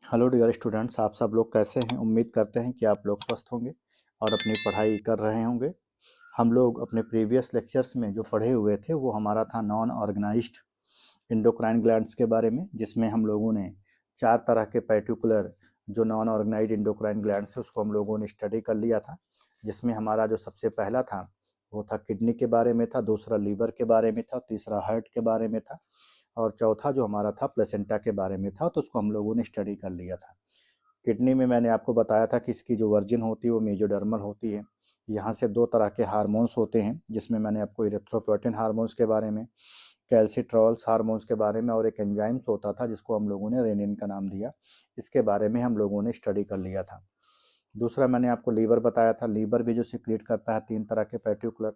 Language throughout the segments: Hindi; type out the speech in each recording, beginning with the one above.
हेलो डियर स्टूडेंट्स, आप सब लोग कैसे हैं। उम्मीद करते हैं कि आप लोग स्वस्थ होंगे और अपनी पढ़ाई कर रहे होंगे। हम लोग अपने प्रीवियस लेक्चर्स में जो पढ़े हुए थे वो हमारा था नॉन ऑर्गेनाइज्ड इंडोक्राइन ग्लैंड्स के बारे में, जिसमें हम लोगों ने 4 तरह के पर्टिकुलर जो नॉन ऑर्गेनाइज्ड इंडोक्राइन ग्लैंड्स है उसको हम लोगों ने स्टडी कर लिया था। जिसमें हमारा जो सबसे पहला था वो था किडनी के बारे में था, दूसरा लीवर के बारे में था, तीसरा हार्ट के बारे में था और चौथा जो हमारा था प्लेसेंटा के बारे में था। तो उसको हम लोगों ने स्टडी कर लिया था। किडनी में मैंने आपको बताया था कि इसकी जो वर्जिन होती है वो मेजोडर्मल होती है। यहाँ से 2 तरह के हार्मोन्स होते हैं, जिसमें मैंने आपको इरेथ्रोपोएटिन हार्मोन्स के बारे में, कैल्सिट्रॉल्स हार्मोन्स के बारे में और एक एंजाइम्स होता था जिसको हम लोगों ने रेनिन का नाम दिया। इसके बारे में हम लोगों ने स्टडी कर लिया था। दूसरा मैंने आपको लीवर बताया था। लीवर भी जो सिक्रीट करता है 3 तरह के पर्टिकुलर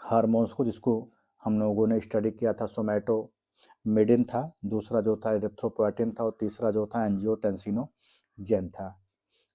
हार्मोन्स को, जिसको हम लोगों ने स्टडी किया था। सोमैटोमिडिन था, दूसरा जो था इरेथ्रोपोएटिन था और तीसरा जो था एंजियोटेंसिनोजेन था।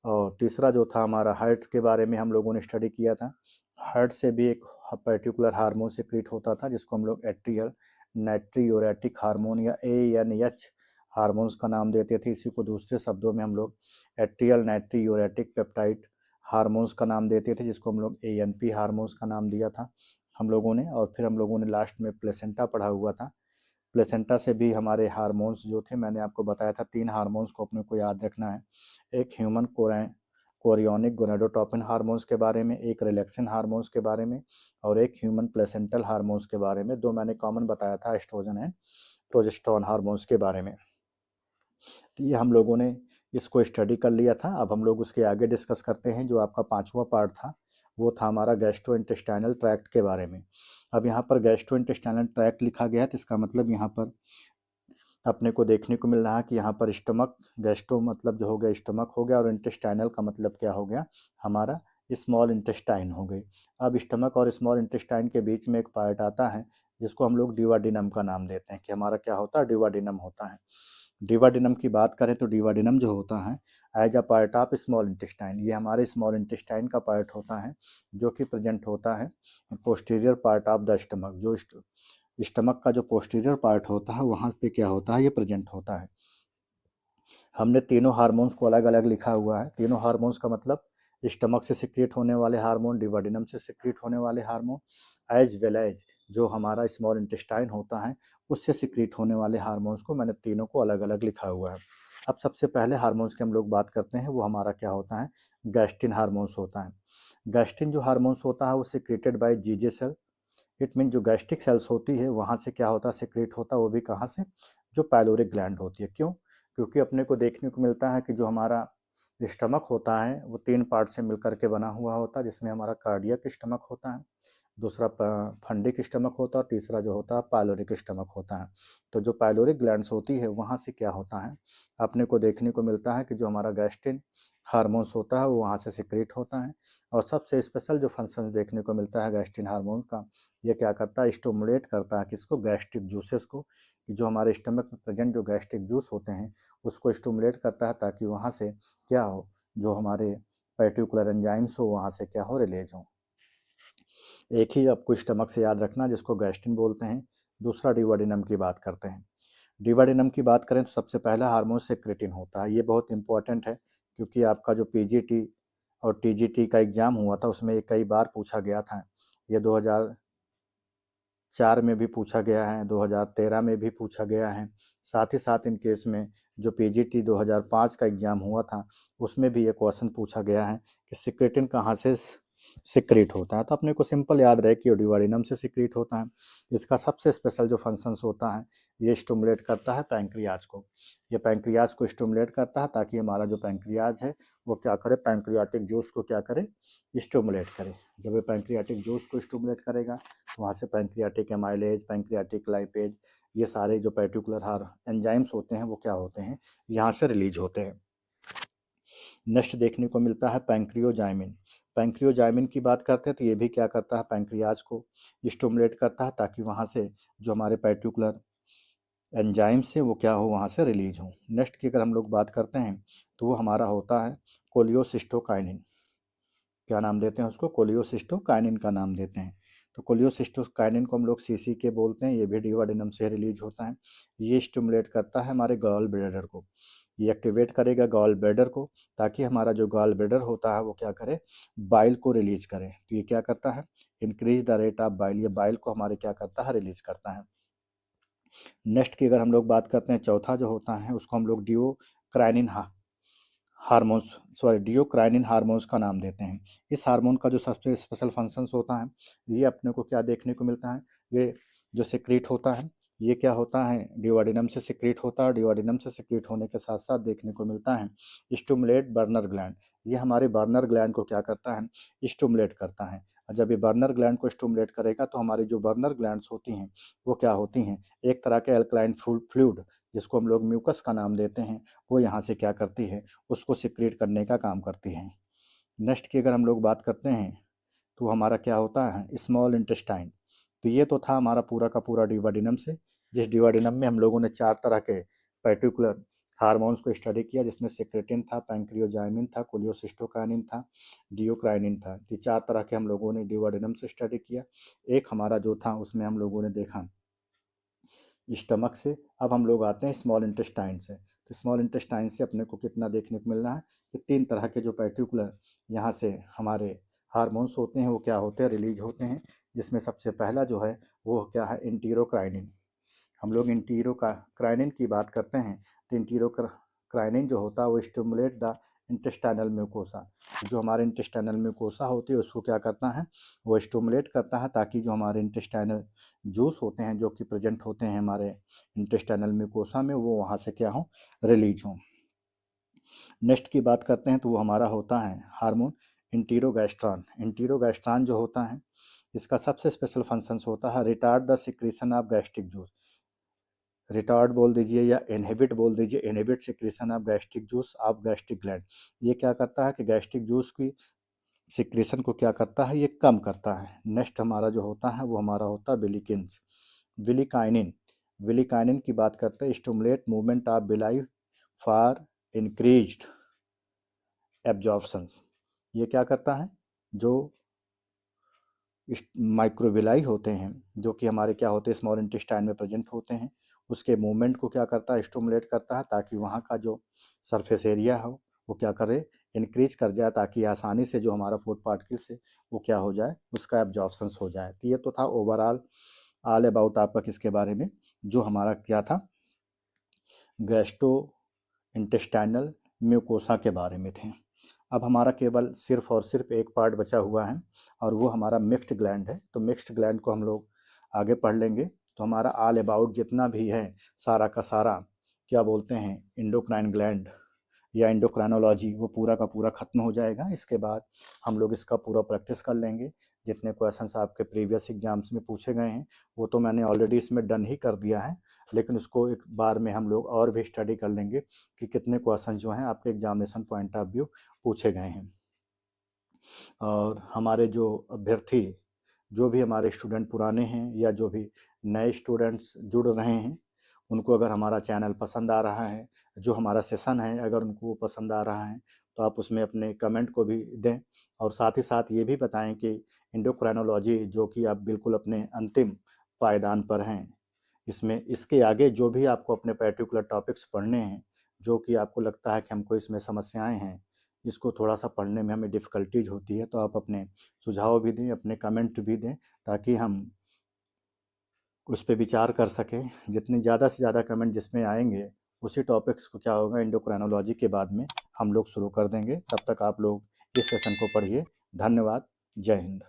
और तीसरा जो था हमारा हार्ट के बारे में हम लोगों ने स्टडी किया था। हार्ट से भी एक पर्टिकुलर हार्मोन सिक्रीट होता था जिसको हम लोग एट्रियल नाइट्रियोरेटिक हार्मोन या ANH हार्मोन्स का नाम देते थे। इसी को दूसरे शब्दों में हम लोग एट्रियल नाइट्रियोरेटिक पेप्टाइड हार्मोन्स का नाम देते थे, जिसको हम लोग ANP हार्मोन्स का नाम दिया था हम लोगों ने। और फिर हम लोगों ने लास्ट में प्लेसेंटा पढ़ा हुआ था। प्लेसेंटा से भी हमारे हार्मोन्स जो थे, मैंने आपको बताया था 3 हार्मोन्स को अपने को याद रखना है। एक ह्यूमन कोरियोनिक गोनाडोट्रोपिन हार्मोन्स के बारे में, एक रिलैक्सिन हार्मोन्स के बारे में और एक ह्यूमन प्लेसेंटल हार्मोन्स के बारे में। 2 मैंने कॉमन बताया था, एस्ट्रोजन एंड प्रोजेस्टेरोन हार्मोन्स के बारे में। तो ये हम लोगों ने इसको स्टडी कर लिया था। अब हम लोग उसके आगे डिस्कस करते हैं। जो आपका 5वां पार्ट था वो था हमारा गैस्ट्रो इंटेस्टाइनल ट्रैक्ट के बारे में। अब यहाँ पर गैस्ट्रो इंटेस्टाइनल ट्रैक्ट लिखा गया है, तो इसका मतलब यहाँ पर अपने को देखने को मिल रहा है कि यहाँ पर स्टमक, गैस्ट्रो मतलब जो हो गया स्टमक हो गया और इंटेस्टाइनल का मतलब क्या हो गया, हमारा स्मॉल इंटेस्टाइन हो गई। अब स्टमक और स्मॉल इंटेस्टाइन के बीच में एक पार्ट आता है जिसको हम लोग डिवाडिनम का नाम देते हैं कि हमारा क्या होता है, डिवाडिनम होता है। डिवाडिनम की बात करें तो डिवाडिनम जो होता है as a part of small intestine, ये हमारे स्मॉल इंटेस्टाइन का पार्ट होता है जो कि प्रेजेंट होता है posterior part of the stomach. जो स्टमक का जो पोस्टीरियर पार्ट होता है वहाँ पे क्या होता है, ये प्रेजेंट होता है। हमने तीनों हार्मोन्स को अलग अलग लिखा हुआ है। तीनों हार्मोन्स का मतलब स्टमक से सिक्रिएट होने वाले हार्मोन, डिवाडिनम से सिक्रिएट होने वाले हार्मोन, एज वेल एज जो हमारा स्मॉल इंटेस्टाइन होता है उससे सिक्रिएट होने वाले हार्मोन्स को मैंने तीनों को अलग अलग लिखा हुआ है। अब सबसे पहले हार्मोन्स की हम लोग बात करते हैं, वो हमारा क्या होता है, गैस्ट्रिन हार्मोन्स होता है। गैस्ट्रिन जो हार्मोन्स होता है वो secreted by GJ cell. It mean जो गैस्ट्रिक सेल्स होती है वहाँ से क्या होता है, सिक्रेट होता है। वो भी कहाँ से, जो पाइलोरिक ग्लैंड होती है। क्यों? क्योंकि अपने को देखने को मिलता है कि जो हमारा स्टमक होता है वो 3 पार्ट से मिलकर के बना हुआ होता है, जिसमें हमारा कार्डियक स्टमक होता है, दूसरा फंडिक स्टमक होता है और तीसरा जो होता है पाइलोरिक स्टमक होता है। तो जो पाइलोरिक ग्लैंड्स होती है वहाँ से क्या होता है, अपने को देखने को मिलता है कि जो हमारा गैस्ट्रिन हार्मोन्स होता है वो वहाँ से सिक्रेट होता है। और सबसे स्पेशल जो फंक्शंस देखने को मिलता है गैस्ट्रिन हार्मोन का, ये क्या करता है, स्टिमुलेट करता है किसको, गैस्ट्रिक जूसेस को। कि जो हमारे स्टमक में प्रेजेंट जो गैस्ट्रिक जूस होते हैं उसको स्टिमुलेट करता है ताकि वहाँ से क्या हो, जो हमारे पर्टिकुलर एंजाइम्स हो वहाँ से क्या हो, रिलीज हो। एक ही आपको स्टमक से याद रखना जिसको गैस्ट्रिन बोलते हैं। दूसरा डिवाडिनम की बात करते हैं। डिवाडिनम की बात करें तो सबसे पहला हार्मोन सेक्रेटिन होता है। ये बहुत इंपॉर्टेंट है क्योंकि आपका जो PGT और TGT का एग्ज़ाम हुआ था उसमें ये कई बार पूछा गया था। ये 2004 में भी पूछा गया है, 2013 में भी पूछा गया है। साथ ही साथ इन केस में जो PGT 2005 का एग्ज़ाम हुआ था उसमें भी ये क्वेश्चन पूछा गया है कि सिक्रेटिन कहाँ से सिक्रीट होता है। तो अपने को सिंपल याद रहे कि डिवाडिनम से सिक्रीट होता है। इसका सबसे स्पेशल जो फंक्शंस होता है, ये स्टिमुलेट करता है पैंक्रियाज को। ये पैंक्रियाज को स्टिमुलेट करता है ताकि हमारा जो पैंक्रियाज है वो क्या करे, पैंक्रियाटिक जूस को क्या करे, स्टिमुलेट करे। जब ये पैंक्रियाटिक जूस को स्टिमुलेट करेगा तो वहाँ से पैंक्रियाटिक एमाइलेज, पैंक्रियाटिक लाइपेज, ये सारे जो पर्टिकुलर हार एंजाइम्स होते हैं वो क्या होते हैं, यहाँ से रिलीज होते हैं। नेक्स्ट देखने को मिलता है पैंक्रियोजाइमिन। पैंक्रियोजाइमिन की बात करते हैं तो ये भी क्या करता है, पैंक्रियाज को स्टिमुलेट करता है ताकि वहाँ से जो हमारे पर्टिकुलर एंजाइम्स हैं वो क्या हो, वहाँ से रिलीज हो। नेक्स्ट की अगर हम लोग बात करते हैं तो वो हमारा होता है कोलियोसिस्टोकाइनिन। क्या नाम देते हैं उसको, कोलियोसिस्टोकाइनिन का नाम देते हैं। तो कोलियोसिस्टोकाइनिन को हम लोग सीसी के बोलते हैं, ये भी ड्यूodenum से रिलीज होता है। ये स्टिमुलेट करता है हमारे गॉल ब्लैडर को, ये एक्टिवेट करेगा गॉल ब्लैडर को, ताकि हमारा जो गॉल ब्लैडर होता है वो क्या करे, बाइल को रिलीज करे। तो ये क्या करता है, increase the rate of bile, ये बाइल को हमारे क्या करता है, रिलीज करता है। नेक्स्ट की अगर हम लोग बात करते हैं, चौथा जो होता है उसको हम लोग डियोक्राइनिन हार्मोन्स डियोक्राइनिन हार्मोन्स का नाम देते हैं। इस हार्मोन का जो सबसे स्पेशल फंक्शंस होता है, ये अपने को क्या देखने को मिलता है, ये जो सिक्रीट होता है, ये क्या होता है, ड्यूodenum से सिक्रीट होता है। ड्यूodenum से सिक्रीट होने के साथ साथ देखने को मिलता है स्टिमुलेट बर्नर ग्लैंड, ये हमारे बर्नर ग्लैंड को क्या करता है, स्टिमुलेट करता है। और जब ये बर्नर ग्लैंड को स्टिमुलेट करेगा तो हमारी जो बर्नर ग्लैंड्स होती हैं वो क्या होती हैं, एक तरह के अल्कलाइन फ्लूइड, जिसको हम लोग म्यूकस का नाम देते हैं, वो यहाँ से क्या करती है, उसको सिक्रीट करने का काम करती है। नेक्स्ट की अगर हम लोग बात करते हैं तो हमारा क्या होता है, स्मॉल इंटेस्टाइन। तो ये तो था हमारा पूरा का पूरा ड्यूodenum से, जिस ड्यूodenum में हम लोगों ने 4 तरह के पर्टिकुलर हार्मोन्स को स्टडी किया, जिसमें सेक्रेटिन था, पैंक्रियोजाइमिन था, कोलियोसिस्टोकाइनिन था, डियोक्राइनिन था। ये 4 तरह के हम लोगों ने ड्यूodenum से स्टडी किया। एक हमारा जो था उसमें हम लोगों ने देखा स्टमक से। अब हम लोग आते हैं स्मॉल इंटेस्टाइन से। तो स्मॉल इंटेस्टाइन से अपने को कितना देखने को मिल रहा है कि 3 तरह के जो पर्टिकुलर यहाँ से हमारे हार्मोन्स होते हैं वो क्या होते हैं, रिलीज होते हैं। जिसमें सबसे पहला जो है वो क्या है, इंटीरोक्राइनिन। हम लोग इंटीरोक्राइनिन की बात करते हैं तो इंटीरोक्राइनिन जो होता है वो स्टिमुलेट द इंटेस्टाइनल म्यूकोसा, जो हमारे इंटेस्टाइनल म्यूकोसा होती है उसको क्या करता है, वो स्टिमुलेट करता है, ताकि जो हमारे इंटेस्टाइनल जूस होते हैं जो कि प्रेजेंट होते हैं हमारे इंटेस्टाइनल म्यूकोसा में, वो वहाँ से क्या हो, रिलीज हों। नेक्स्ट की बात करते हैं तो वो हमारा होता है हार्मोन इंटीरोगैस्ट्रॉन। इंटीरोगैस्ट्रॉन जो होता है इसका सबसे स्पेशल फंक्शंस होता है retard the secretion of gastric juice, retard बोल दीजिए या इनहिबिट बोल दीजिए, inhibit secretion of gastric juice of gastric gland. ये क्या करता है कि गैस्ट्रिक जूस की सिक्रीशन को क्या करता है, ये कम करता है। नेक्स्ट हमारा जो होता है वो हमारा होता है बिलिकिन्स, विलिकाइनिन। विलिकाइनिन की बात करते हैं, स्टिमुलेट मूवमेंट ऑफ बिलाई फॉर इंक्रीज्ड एब्जॉर्प्शंस। ये क्या करता है, जो माइक्रोविलाई होते हैं जो कि हमारे क्या होते हैं, स्मॉल इंटेस्टाइन में प्रेजेंट होते हैं, उसके मूवमेंट को क्या करता है, स्टिमुलेट करता है, ताकि वहाँ का जो सरफेस एरिया हो वो क्या करे, इंक्रीज कर जाए, ताकि आसानी से जो हमारा फूड पार्टिकल्स है वो क्या हो जाए, उसका एब्जॉर्प्शंस हो जाए। तो ये तो था ओवरऑल ऑल अबाउट आपका किसके बारे में, जो हमारा क्या था, गैस्ट्रो इंटेस्टाइनल म्यूकोसा के बारे में थे। अब हमारा केवल सिर्फ और सिर्फ एक पार्ट बचा हुआ है और वो हमारा मिक्स्ड ग्लैंड है। तो मिक्स्ड ग्लैंड को हम लोग आगे पढ़ लेंगे। तो हमारा ऑल अबाउट जितना भी है सारा का सारा क्या बोलते हैं, इंडोक्राइन ग्लैंड या इंडोक्राइनोलॉजी, वो पूरा का पूरा ख़त्म हो जाएगा। इसके बाद हम लोग इसका पूरा प्रैक्टिस कर लेंगे। जितने क्वेश्चंस आपके प्रीवियस एग्जाम्स में पूछे गए हैं वो तो मैंने ऑलरेडी इसमें डन ही कर दिया है, लेकिन उसको एक बार में हम लोग और भी स्टडी कर लेंगे कि कितने क्वेश्चन जो हैं आपके एग्जामिनेशन पॉइंट ऑफ व्यू पूछे गए हैं। और हमारे जो अभ्यर्थी, जो भी हमारे स्टूडेंट पुराने हैं या जो भी नए स्टूडेंट्स जुड़ रहे हैं, उनको अगर हमारा चैनल पसंद आ रहा है, जो हमारा सेशन है अगर उनको वो पसंद आ रहा है, तो आप उसमें अपने कमेंट को भी दें। और साथ ही साथ ये भी बताएं कि इंडोक्राइनोलॉजी जो कि आप बिल्कुल अपने अंतिम पायदान पर हैं, इसमें इसके आगे जो भी आपको अपने पर्टिकुलर टॉपिक्स पढ़ने हैं, जो कि आपको लगता है कि हमको इसमें समस्याएं हैं, इसको थोड़ा सा पढ़ने में हमें डिफ़िकल्टीज होती है, तो आप अपने सुझाव भी दें, अपने कमेंट भी दें, ताकि हम उस पे विचार कर सकें। जितनी ज़्यादा से ज़्यादा कमेंट जिसमें आएंगे, उसी टॉपिक्स को क्या होगा, इंडोक्राइनोलॉजी के बाद में हम लोग शुरू कर देंगे। तब तक आप लोग इस सेशन को पढ़िए। धन्यवाद। जय हिंद।